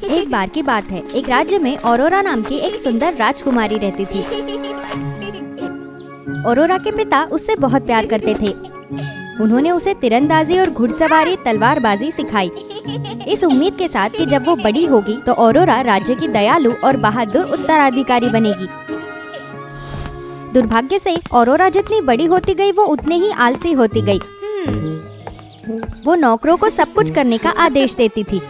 एक बार की बात है, एक राज्य में औरोरा नाम की एक सुंदर राजकुमारी रहती थी। औरोरा के पिता उससे बहुत प्यार करते थे। उन्होंने उसे तीरंदाजी और घुड़सवारी तलवारबाजी सिखाई, इस उम्मीद के साथ कि जब वो बड़ी होगी तो औरोरा राज्य की दयालु और बहादुर उत्तराधिकारी बनेगी। दुर्भाग्य से औरोरा जितनी बड़ी होती गई वो उतने ही आलसी होती गई। वो नौकरों को सब कुछ करने का आदेश देती थी।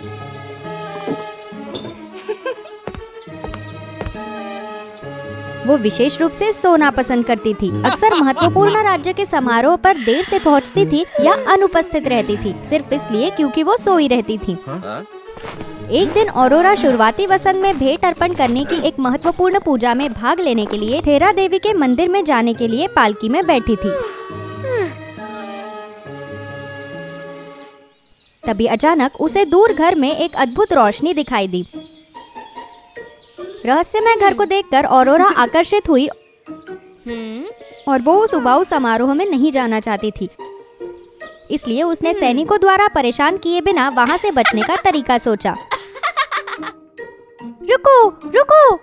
वो विशेष रूप से सोना पसंद करती थी। अक्सर महत्वपूर्ण राज्य के समारोह पर देर से पहुंचती थी या अनुपस्थित रहती थी, सिर्फ इसलिए क्योंकि वो सोई रहती थी। एक दिन औरोरा शुरुआती वसंत में भेंट अर्पण करने की एक महत्वपूर्ण पूजा में भाग लेने के लिए थेरा देवी के मंदिर में जाने के लिए पालकी में बैठी थी। तभी अचानक उसे दूर घर में एक अद्भुत रोशनी दिखाई दी। रहस्यमय घर को देखकर औरोरा आकर्षित हुई और वो उस उबाऊ समारोह में नहीं जाना चाहती थी। इसलिए उसने सैनिकों द्वारा परेशान किए बिना वहाँ से बचने का तरीका सोचा। रुको, रुको!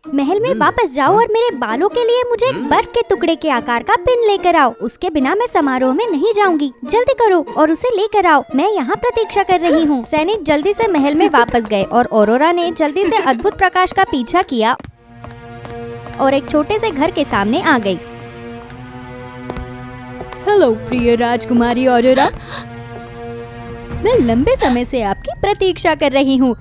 महल में वापस जाओ और मेरे बालों के लिए मुझे एक बर्फ के टुकड़े के आकार का पिन लेकर आओ। उसके बिना मैं समारोह में नहीं जाऊंगी। जल्दी करो और उसे लेकर आओ। मैं यहाँ प्रतीक्षा कर रही हूँ। सैनिक जल्दी से महल में वापस गए और औरोरा ने जल्दी से अद्भुत प्रकाश का पीछा किया और एक छोटे से घर के सामने आ गई। हेलो प्रिय राजकुमारी औरोरा, मैं लंबे समय से आपकी प्रतीक्षा कर रही हूँ।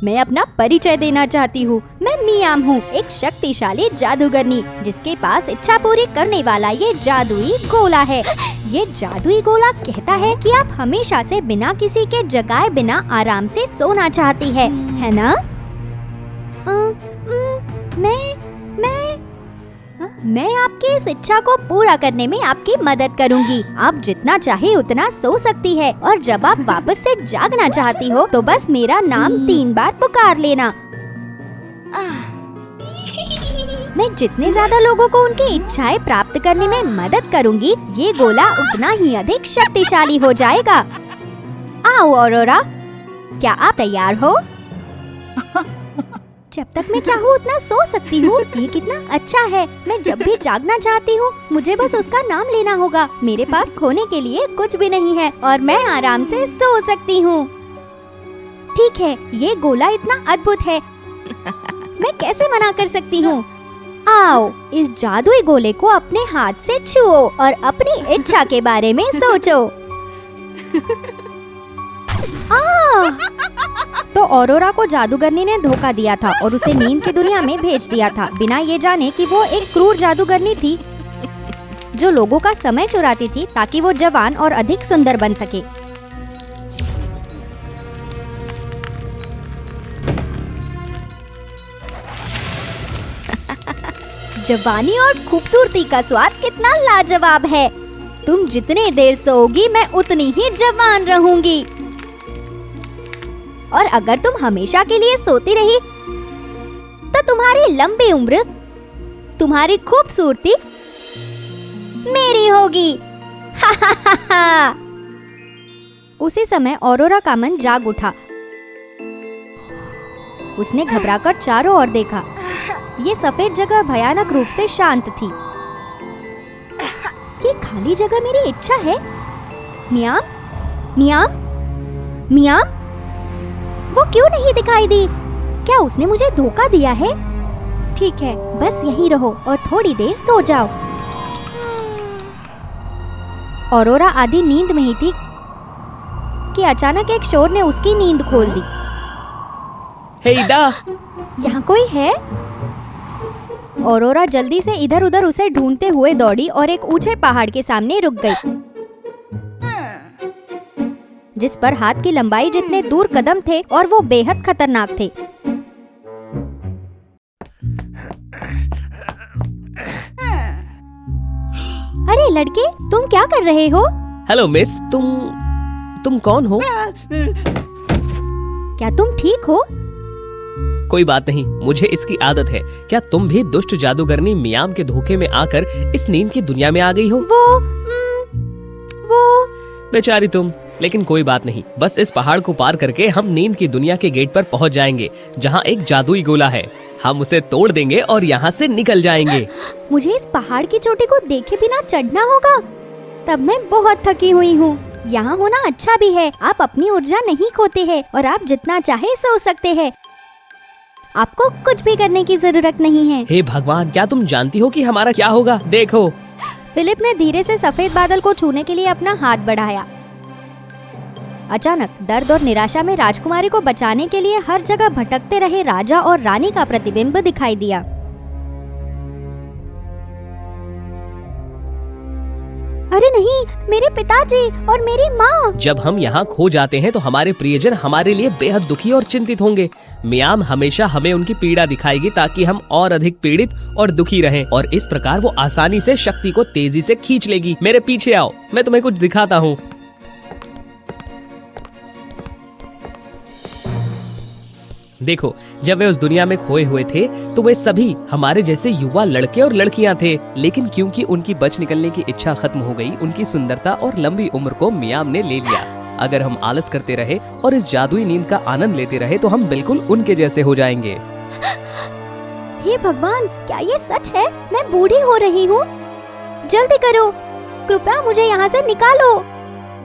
मैं अपना परिचय देना चाहती हूँ। मैं मियाम हूँ, एक शक्तिशाली जादूगरनी जिसके पास इच्छा पूरी करने वाला ये जादुई गोला है। ये जादुई गोला कहता है कि आप हमेशा से बिना किसी के जगाए बिना आराम से सोना चाहती है ना? मैं आपकी इस इच्छा को पूरा करने में आपकी मदद करूंगी। आप जितना चाहे उतना सो सकती है और जब आप वापस से जागना चाहती हो तो बस मेरा नाम 3 बार पुकार लेना। मैं जितने ज्यादा लोगों को उनकी इच्छाएं प्राप्त करने में मदद करूंगी, ये गोला उतना ही अधिक शक्तिशाली हो जाएगा। आओ औरोरा, क्या आप तैयार हो? जब तक मैं चाहूँ उतना सो सकती हूँ। ये कितना अच्छा है। मैं जब भी जागना चाहती हूँ मुझे बस उसका नाम लेना होगा। मेरे पास खोने के लिए कुछ भी नहीं है और मैं आराम से सो सकती हूँ। ठीक है, ये गोला इतना अद्भुत है, मैं कैसे मना कर सकती हूँ। आओ, इस जादुई गोले को अपने हाथ से छुओ और अपनी इच्छा के बारे में सोचो। तो औरोरा को जादूगरनी ने धोखा दिया था और उसे नींद की दुनिया में भेज दिया था, बिना ये जाने कि वो एक क्रूर जादूगरनी थी जो लोगों का समय चुराती थी ताकि वो जवान और अधिक सुंदर बन सके। जवानी और खूबसूरती का स्वाद कितना लाजवाब है। तुम जितने देर सोओगी मैं उतनी ही जवान रहूंगी। और अगर तुम हमेशा के लिए सोती रही तो तुम्हारी लंबी उम्र, तुम्हारी खूबसूरती मेरी होगी। उसी समय औरोरा का मन जाग उठा। उसने घबराकर चारों ओर देखा। ये सफेद जगह भयानक रूप से शांत थी। ये खाली जगह मेरी इच्छा है। मियाम, मियाम, मियाम, वो क्यों नहीं दिखाई दी? क्या उसने मुझे धोखा दिया है? ठीक है, बस यहीं रहो और थोड़ी देर सो जाओ। औरोरा आधी नींद में ही थी कि अचानक एक शोर ने उसकी नींद खोल दी। हेइदा! यहाँ कोई है? औरोरा जल्दी से इधर उधर उसे ढूंढते हुए दौड़ी और एक ऊंचे पहाड़ के सामने रुक गई, जिस पर हाथ की लंबाई जितने दूर कदम थे और वो बेहद खतरनाक थे। अरे लड़के, तुम क्या कर रहे हो? हेलो मिस, तुम कौन हो? क्या तुम ठीक हो? कोई बात नहीं, मुझे इसकी आदत है। क्या तुम भी दुष्ट जादूगरनी मियाम के धोखे में आकर इस नींद की दुनिया में आ गई हो? वो बेचारी तुम, लेकिन कोई बात नहीं, बस इस पहाड़ को पार करके हम नींद की दुनिया के गेट पर पहुंच जाएंगे, जहां एक जादुई गोला है। हम उसे तोड़ देंगे और यहाँ से निकल जाएंगे। मुझे इस पहाड़ की चोटी को देखे बिना चढ़ना होगा। तब मैं बहुत थकी हुई हूँ। यहाँ होना अच्छा भी है, आप अपनी ऊर्जा नहीं खोते हैं और आप जितना चाहे सो सकते हैं। आपको कुछ भी करने की जरूरत नहीं है। हे भगवान, क्या तुम जानती हो कि हमारा क्या होगा? देखो। फिलिप ने धीरे से सफेद बादल को छूने के लिए अपना हाथ बढ़ाया। अचानक दर्द और निराशा में राजकुमारी को बचाने के लिए हर जगह भटकते रहे राजा और रानी का प्रतिबिंब दिखाई दिया। अरे नहीं, मेरे पिताजी और मेरी माँ। जब हम यहाँ खो जाते हैं तो हमारे प्रियजन हमारे लिए बेहद दुखी और चिंतित होंगे। मियाम हमेशा हमें उनकी पीड़ा दिखाएगी ताकि हम और अधिक पीड़ित और दुखी रहें, और इस प्रकार वो आसानी से शक्ति को तेजी से खींच लेगी। मेरे पीछे आओ, मैं तुम्हें कुछ दिखाता हूँ। देखो, जब वे उस दुनिया में खोए हुए थे तो वे सभी हमारे जैसे युवा लड़के और लड़कियां थे, लेकिन क्योंकि उनकी बच निकलने की इच्छा खत्म हो गई, उनकी सुंदरता और लंबी उम्र को मियाम ने ले लिया। अगर हम आलस करते रहे और इस जादुई नींद का आनंद लेते रहे तो हम बिल्कुल उनके जैसे हो जाएंगे। हे भगवान, क्या ये सच है? मैं बूढ़ी हो रही हूँ। जल्दी करो, कृपया मुझे यहाँ से निकालो।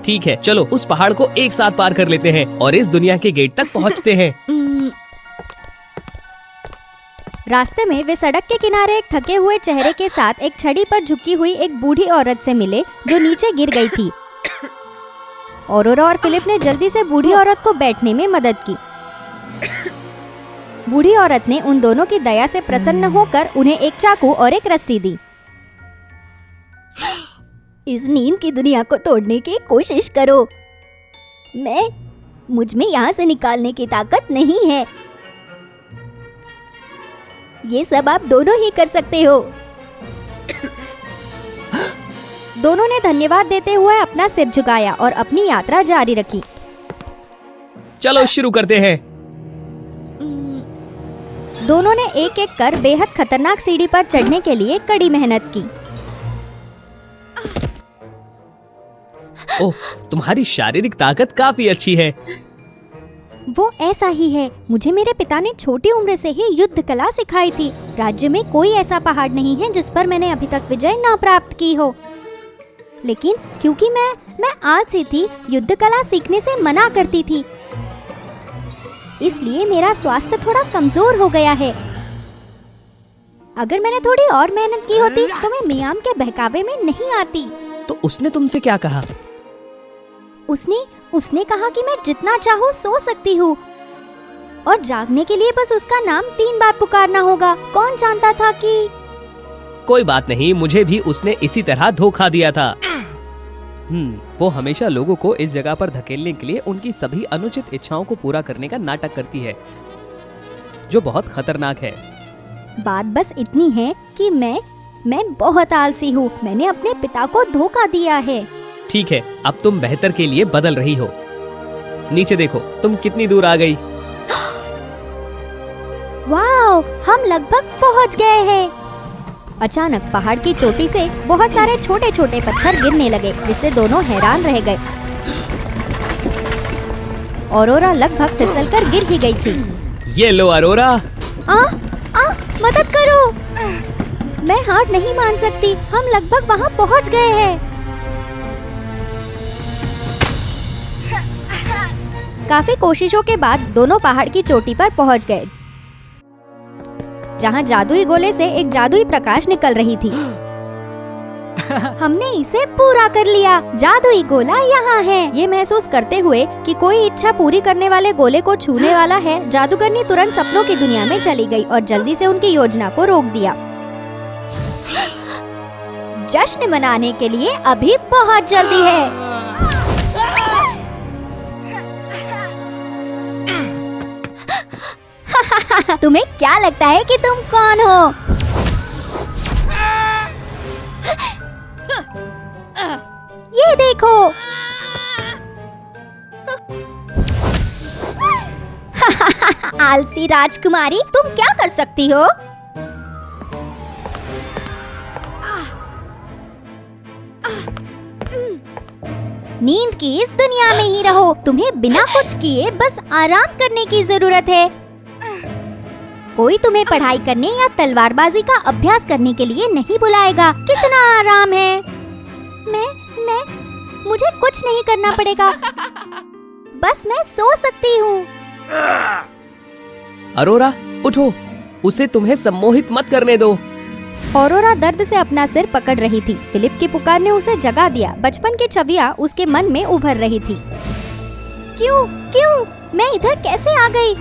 ठीक है, चलो उस पहाड़ को एक साथ पार कर लेते हैं और इस दुनिया के गेट तक पहुँचते हैं। रास्ते में वे सड़क के किनारे एक थके हुए चेहरे के साथ एक छड़ी पर झुकी हुई एक बूढ़ी औरत से मिले जो नीचे गिर गई थी। औरोरा और फिलिप ने जल्दी से बूढ़ी औरत को बैठने में मदद की। बूढ़ी औरत ने उन दोनों की दया से प्रसन्न होकर उन्हें एक चाकू और एक रस्सी दी। इस नींद की दुनिया को तोड़ने की कोशिश करो। मुझ में यहाँ से निकालने की ताकत नहीं है। ये सब आप दोनों ही कर सकते हो। दोनों ने धन्यवाद देते हुए अपना सिर झुकाया और अपनी यात्रा जारी रखी। चलो शुरू करते हैं। दोनों ने एक एक कर बेहद खतरनाक सीढ़ी पर चढ़ने के लिए कड़ी मेहनत की। ओह, तुम्हारी शारीरिक ताकत काफी अच्छी है। वो ऐसा ही है। मुझे मेरे पिता ने छोटी उम्र से ही युद्ध कला सिखाई थी। राज्य में कोई ऐसा पहाड़ नहीं है जिस पर मैंने अभी तक विजय न प्राप्त की हो। लेकिन क्योंकि मैं आलसी थी, युद्ध कला सीखने से मना करती थी, इसलिए मेरा स्वास्थ्य थोड़ा कमजोर हो गया है। अगर मैंने थोड़ी और मेहनत की होती तो मैं मियाम के बहकावे में नहीं आती। तो उसने तुमसे क्या कहा? उसने कहा कि मैं जितना चाहूँ सो सकती हूँ और जागने के लिए बस उसका नाम 3 बार पुकारना होगा। कौन जानता था कि... कोई बात नहीं, मुझे भी उसने इसी तरह धोखा दिया था। वो हमेशा लोगों को इस जगह पर धकेलने के लिए उनकी सभी अनुचित इच्छाओं को पूरा करने का नाटक करती है, जो बहुत खतरनाक है। बात बस इतनी है कि मैं बहुत आलसी हूँ। मैंने अपने पिता को धोखा दिया है। ठीक है, अब तुम बेहतर के लिए बदल रही हो। नीचे देखो, तुम कितनी दूर आ गई। वाओ, हम लगभग पहुँच गए हैं। अचानक पहाड़ की चोटी से बहुत सारे छोटे छोटे पत्थर गिरने लगे, जिससे दोनों हैरान रह गए। औरोरा लगभग फिसलकर गिर ही गई थी। ये लो अरोरा। मदद करो। मैं हार नहीं मान सकती। हम लगभग वहाँ पहुँच गए हैं। काफी कोशिशों के बाद दोनों पहाड़ की चोटी पर पहुँच गए, जहाँ जादुई गोले से एक जादुई प्रकाश निकल रही थी। हमने इसे पूरा कर लिया। जादुई गोला यहाँ है। ये महसूस करते हुए कि कोई इच्छा पूरी करने वाले गोले को छूने वाला है, जादूगरनी तुरंत सपनों की दुनिया में चली गई और जल्दी से उनकी योजना को रोक दिया। जश्न मनाने के लिए अभी बहुत जल्दी है। तुम्हें क्या लगता है कि तुम कौन हो? ये देखो। आलसी राजकुमारी, तुम क्या कर सकती हो? नींद की इस दुनिया में ही रहो। तुम्हें बिना कुछ किए बस आराम करने की जरूरत है। कोई तुम्हें पढ़ाई करने या तलवारबाजी का अभ्यास करने के लिए नहीं बुलाएगा। कितना आराम है। मुझे कुछ नहीं करना पड़ेगा, बस मैं सो सकती हूँ। अरोरा उठो, उसे तुम्हें सम्मोहित मत करने दो। ऑरोरा दर्द से अपना सिर पकड़ रही थी। फिलिप की पुकार ने उसे जगा दिया। बचपन की छवियां उसके मन में उभर रही थी। क्यों क्यों मैं इधर कैसे आ गई?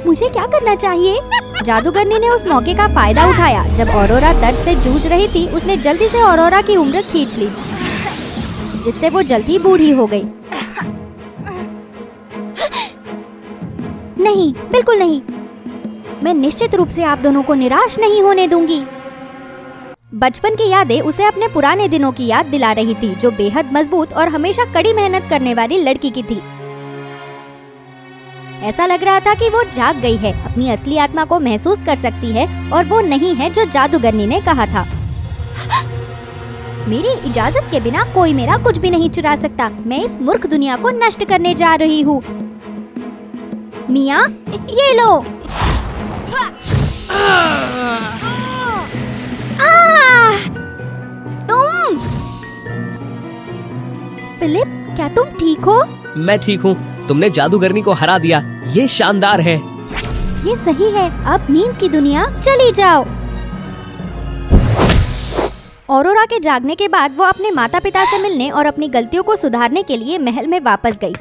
मुझे क्या करना चाहिए? जादूगरनी ने उस मौके का फायदा उठाया। जब ऑरोरा दर्द से जूझ रही थी, उसने जल्दी से ऑरोरा की उम्र खींच ली, जिससे वो जल्दी बूढ़ी हो गई। नहीं, बिल्कुल नहीं। मैं निश्चित रूप से आप दोनों को निराश नहीं होने दूंगी। बचपन की यादें उसे अपने पुराने दिनों की याद दिला रही थी, जो बेहद मजबूत और हमेशा कड़ी मेहनत करने वाली लड़की की थी। ऐसा लग रहा था कि वो जाग गई है, अपनी असली आत्मा को महसूस कर सकती है और वो नहीं है जो जादूगरनी ने कहा था। मेरी इजाजत के बिना कोई मेरा कुछ भी नहीं चुरा सकता। मैं इस मूर्ख दुनिया को नष्ट करने जा रही हूँ। मिया, ये लो। तुम फिलिप, क्या तुम ठीक हो? मैं ठीक हूँ। तुमने जादूगरनी को हरा दिया, ये शानदार है। ये सही है। अब नींद की दुनिया चली जाओ। ऑरोरा के जागने के बाद वो अपने माता पिता से मिलने और अपनी गलतियों को सुधारने के लिए महल में वापस गई।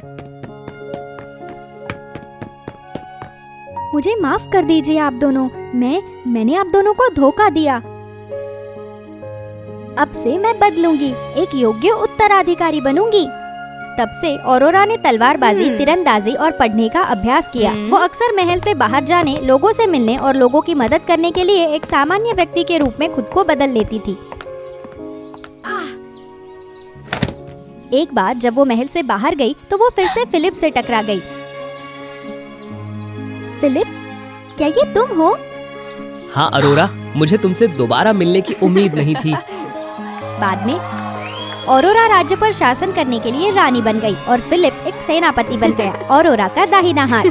मुझे माफ कर दीजिए आप दोनों। मैंने आप दोनों को धोखा दिया। अब से मैं बदलूंगी, एक योग्य उत्तराधिकारी बनूंगी। तब से ऑरोरा ने तलवारबाजी, तीरंदाजी और पढ़ने का अभ्यास किया। वो अक्सर महल से बाहर जाने, लोगों से मिलने और लोगों की मदद करने के लिए एक सामान्य व्यक्ति के रूप में खुद को बदल लेती थी। एक बार जब वो महल से बाहर गई तो वो फिर से फिलिप से टकरा गई। फिलिप, क्या ये तुम हो? हाँ अरोरा, मुझे तुमसे दोबारा मिलने की उम्मीद नहीं थी। बाद में ऑरोरा राज्य पर शासन करने के लिए रानी बन गई और फिलिप एक सेनापति बन गया, ऑरोरा का दाहिना हाथ।